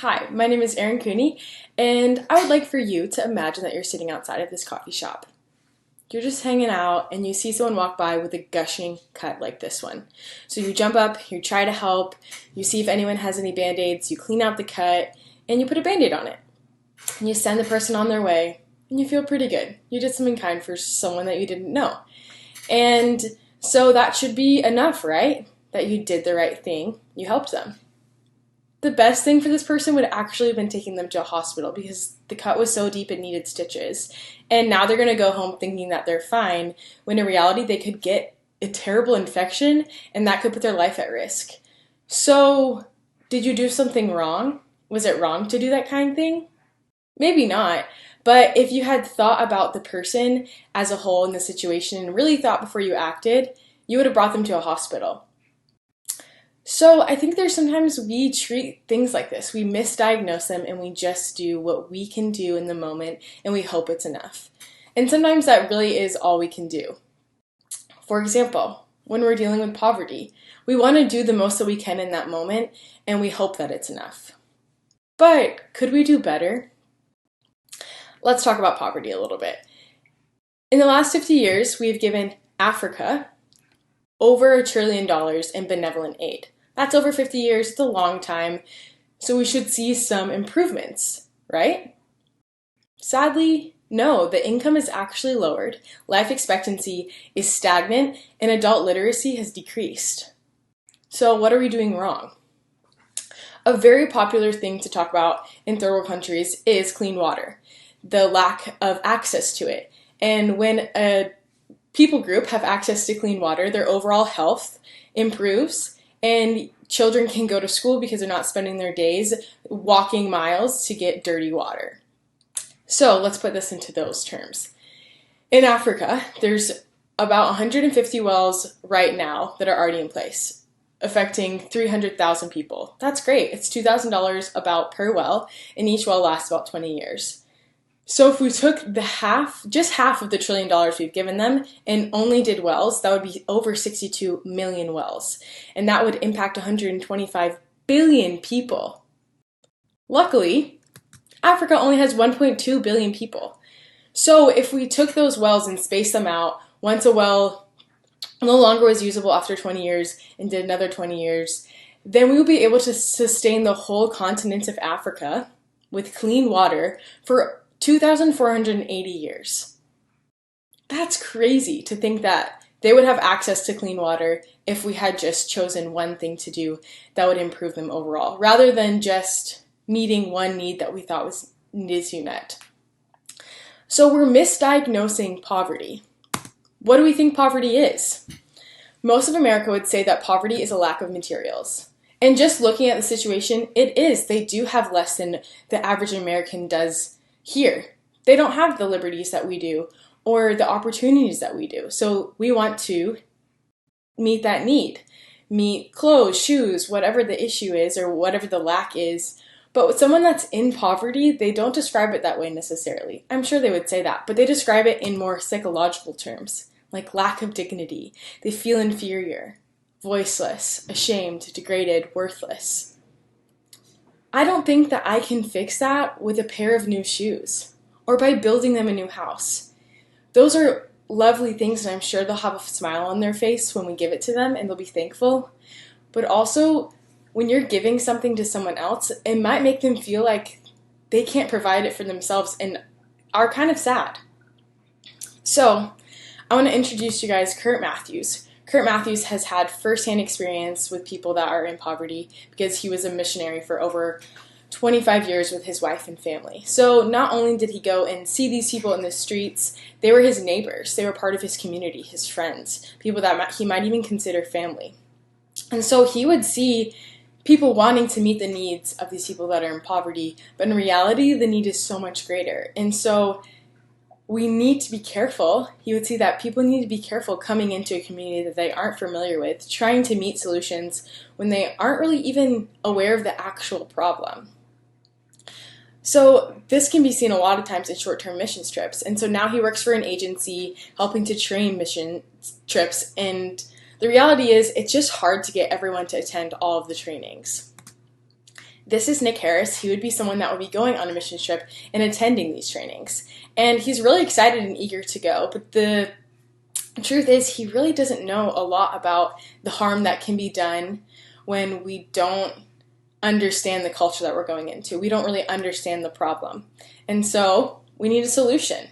Hi, my name is Erin Cooney, and I would like for you to imagine that you're sitting outside of this coffee shop. You're just hanging out and you see someone walk by with a gushing cut like this one. So you jump up, you try to help, you see if anyone has any band-aids, you clean out the cut, and you put a band-aid on it. And you send the person on their way, and you feel pretty good. You did something kind for someone that you didn't know. And so that should be enough, right? That you did the right thing, you helped them. The best thing for this person would actually have been taking them to a hospital because the cut was so deep it needed stitches. And now they're going to go home thinking that they're fine, when in reality they could get a terrible infection and that could put their life at risk. So, did you do something wrong? Was it wrong to do that kind of thing? Maybe not. But if you had thought about the person as a whole in the situation and really thought before you acted, you would have brought them to a hospital. So I think there's sometimes we treat things like this. We misdiagnose them and we just do what we can do in the moment and we hope it's enough. And sometimes that really is all we can do. For example, when we're dealing with poverty, we want to do the most that we can in that moment and we hope that it's enough. But could we do better? Let's talk about poverty a little bit. In the last 50 years, we've given Africa over $1 trillion in benevolent aid. That's over 50 years, it's a long time, so we should see some improvements, right? Sadly, no, the income is actually lowered, life expectancy is stagnant, and adult literacy has decreased. So what are we doing wrong? A very popular thing to talk about in third world countries is clean water, the lack of access to it. And when a people group have access to clean water, their overall health improves, and children can go to school because they're not spending their days walking miles to get dirty water. So let's put this into those terms. In Africa, there's about 150 wells right now that are already in place, affecting 300,000 people. That's great. It's $2,000 about per well, and each well lasts about 20 years. So if we took just half of the $1 trillion we've given them and only did wells, that would be over 62 million wells. And that would impact 125 billion people. Luckily, Africa only has 1.2 billion people. So if we took those wells and spaced them out, once a well no longer was usable after 20 years and did another 20 years, then we would be able to sustain the whole continent of Africa with clean water for 2,480 years. That's crazy to think that they would have access to clean water if we had just chosen one thing to do that would improve them overall, rather than just meeting one need that we thought was needed to be met. So we're misdiagnosing poverty. What do we think poverty is? Most of America would say that poverty is a lack of materials. And just looking at the situation, it is. They do have less than the average American does here. They don't have the liberties that we do or the opportunities that we do. So we want to meet that need. Meet clothes, shoes, whatever the issue is or whatever the lack is. But with someone that's in poverty, they don't describe it that way necessarily. I'm sure they would say that, but they describe it in more psychological terms, like lack of dignity. They feel inferior, voiceless, ashamed, degraded, worthless. I don't think that I can fix that with a pair of new shoes or by building them a new house. Those are lovely things, and I'm sure they'll have a smile on their face when we give it to them and they'll be thankful. But also, when you're giving something to someone else, it might make them feel like they can't provide it for themselves and are kind of sad. So, I want to introduce you guys Kurt Matthews. Kurt Matthews has had firsthand experience with people that are in poverty because he was a missionary for over 25 years with his wife and family. So not only did he go and see these people in the streets, they were his neighbors. They were part of his community, his friends, people that he might even consider family. And so he would see people wanting to meet the needs of these people that are in poverty, but in reality, the need is so much greater. And so we need to be careful. He would see that people need to be careful coming into a community that they aren't familiar with, trying to meet solutions when they aren't really even aware of the actual problem. So this can be seen a lot of times in short-term missions trips. And so now he works for an agency helping to train mission trips. And the reality is it's just hard to get everyone to attend all of the trainings. This is Nick Harris. He would be someone that would be going on a missions trip and attending these trainings. And he's really excited and eager to go, but the truth is he really doesn't know a lot about the harm that can be done when we don't understand the culture that we're going into. We don't really understand the problem. And so we need a solution.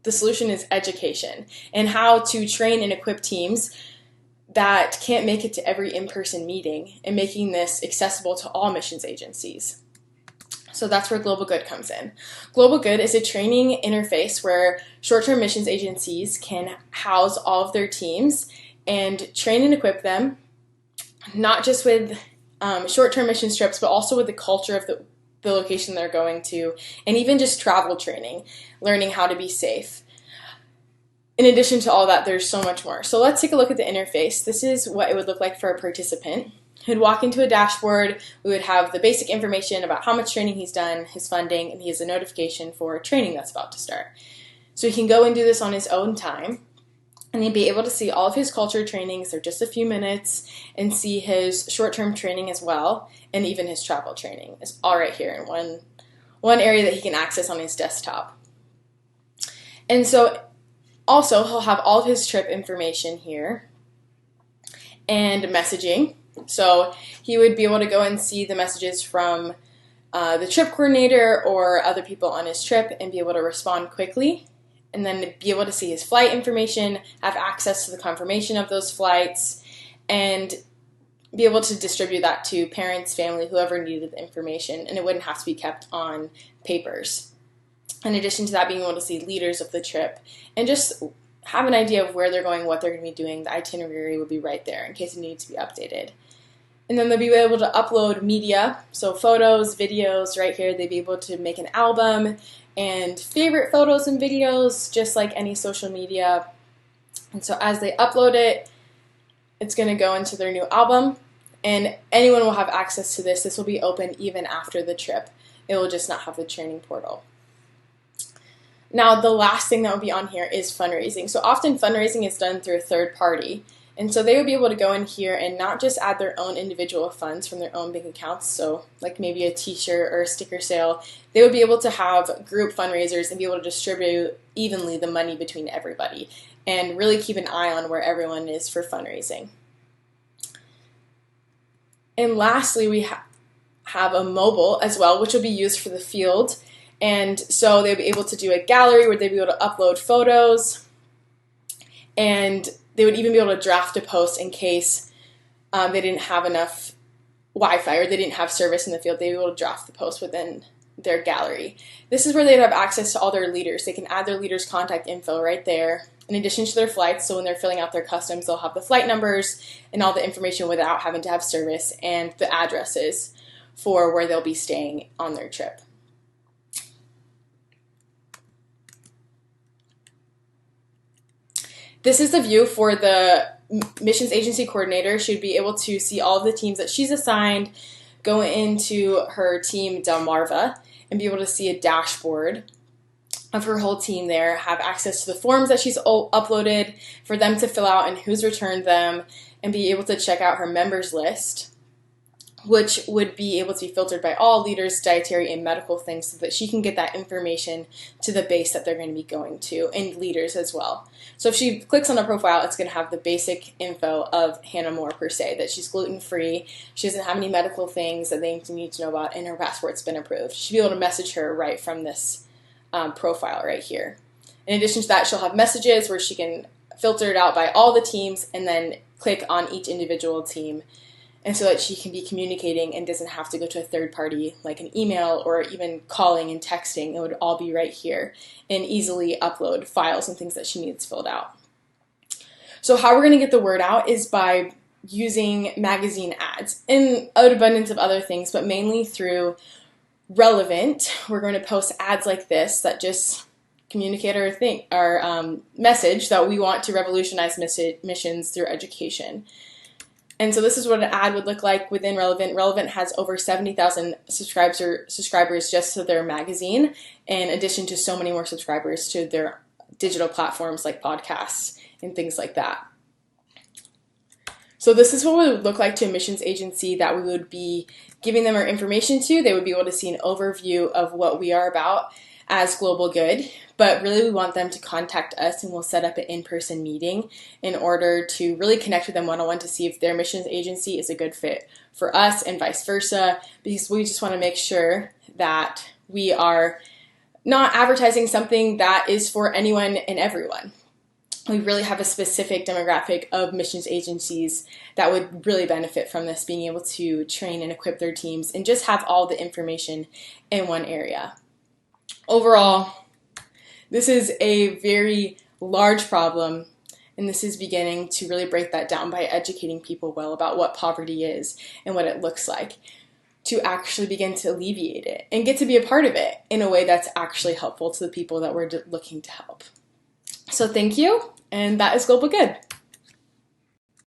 The solution is education and how to train and equip teams that can't make it to every in-person meeting and making this accessible to all missions agencies. So that's where Global Good comes in. Global Good is a training interface where short-term missions agencies can house all of their teams and train and equip them, not just with short-term mission trips, but also with the culture of the location they're going to, and even just travel training, learning how to be safe. In addition to all that, there's so much more. So let's take a look at the interface. This is what it would look like for a participant. He'd walk into a dashboard. We would have the basic information about how much training he's done, his funding, and he has a notification for training that's about to start. So he can go and do this on his own time, and he'd be able to see all of his culture trainings. They're just a few minutes, and see his short-term training as well, and even his travel training is all right here in one area that he can access on his desktop. And so also he'll have all of his trip information here and messaging. So he would be able to go and see the messages from the trip coordinator or other people on his trip and be able to respond quickly, and then be able to see his flight information, have access to the confirmation of those flights, and be able to distribute that to parents, family, whoever needed the information, and it wouldn't have to be kept on papers. In addition to that, being able to see leaders of the trip and just have an idea of where they're going, what they're going to be doing. The itinerary would be right there in case it needs to be updated. And then they'll be able to upload media, so photos, videos right here. They'd be able to make an album and favorite photos and videos, just like any social media. And so as they upload it, it's going to go into their new album, and anyone will have access to this. This will be open even after the trip. It will just not have the training portal. Now, the last thing that will be on here is fundraising. So often fundraising is done through a third party. And so they would be able to go in here and not just add their own individual funds from their own bank accounts, so like maybe a t-shirt or a sticker sale. They would be able to have group fundraisers and be able to distribute evenly the money between everybody and really keep an eye on where everyone is for fundraising. And lastly, we have a mobile as well, which will be used for the field. And so they'll be able to do a gallery where they'd be able to upload photos, and they would even be able to draft a post in case they didn't have enough Wi-Fi or they didn't have service in the field. They'd be able to draft the post within their gallery. This is where they'd have access to all their leaders. They can add their leaders' contact info right there, in addition to their flights. So when they're filling out their customs, they'll have the flight numbers and all the information without having to have service, and the addresses for where they'll be staying on their trip. This is the view for the missions agency coordinator. She'd be able to see all of the teams that she's assigned, go into her team Delmarva, and be able to see a dashboard of her whole team there, have access to the forms that she's uploaded for them to fill out and who's returned them, and be able to check out her members list, which would be able to be filtered by all leaders, dietary, and medical things, so that she can get that information to the base that they're going to be going to, and leaders as well. So if she clicks on a profile, it's going to have the basic info of Hannah Moore per se, that she's gluten-free, she doesn't have any medical things that they need to know about, and her passport's been approved. She'll be able to message her right from this profile right here. In addition to that, she'll have messages where she can filter it out by all the teams and then click on each individual team, and so that she can be communicating and doesn't have to go to a third party like an email or even calling and texting. It would all be right here, and easily upload files and things that she needs filled out. So how we're going to get the word out is by using magazine ads and an abundance of other things, but mainly through Relevant. We're going to post ads like this that just communicate our message that we want to revolutionize missions through education. And so this is what an ad would look like within Relevant. Relevant has over 70,000 subscribers just to their magazine, in addition to so many more subscribers to their digital platforms like podcasts and things like that. So this is what it would look like to a missions agency that we would be giving them our information to, they would be able to see an overview of what we are about as Global Good. But really, we want them to contact us, and we'll set up an in-person meeting in order to really connect with them one-on-one to see if their missions agency is a good fit for us and vice versa, because we just want to make sure that we are not advertising something that is for anyone and everyone. We really have a specific demographic of missions agencies that would really benefit from this, being able to train and equip their teams and just have all the information in one area. Overall, this is a very large problem, and this is beginning to really break that down by educating people well about what poverty is and what it looks like, to actually begin to alleviate it and get to be a part of it in a way that's actually helpful to the people that we're looking to help. So thank you, and that is Global Good.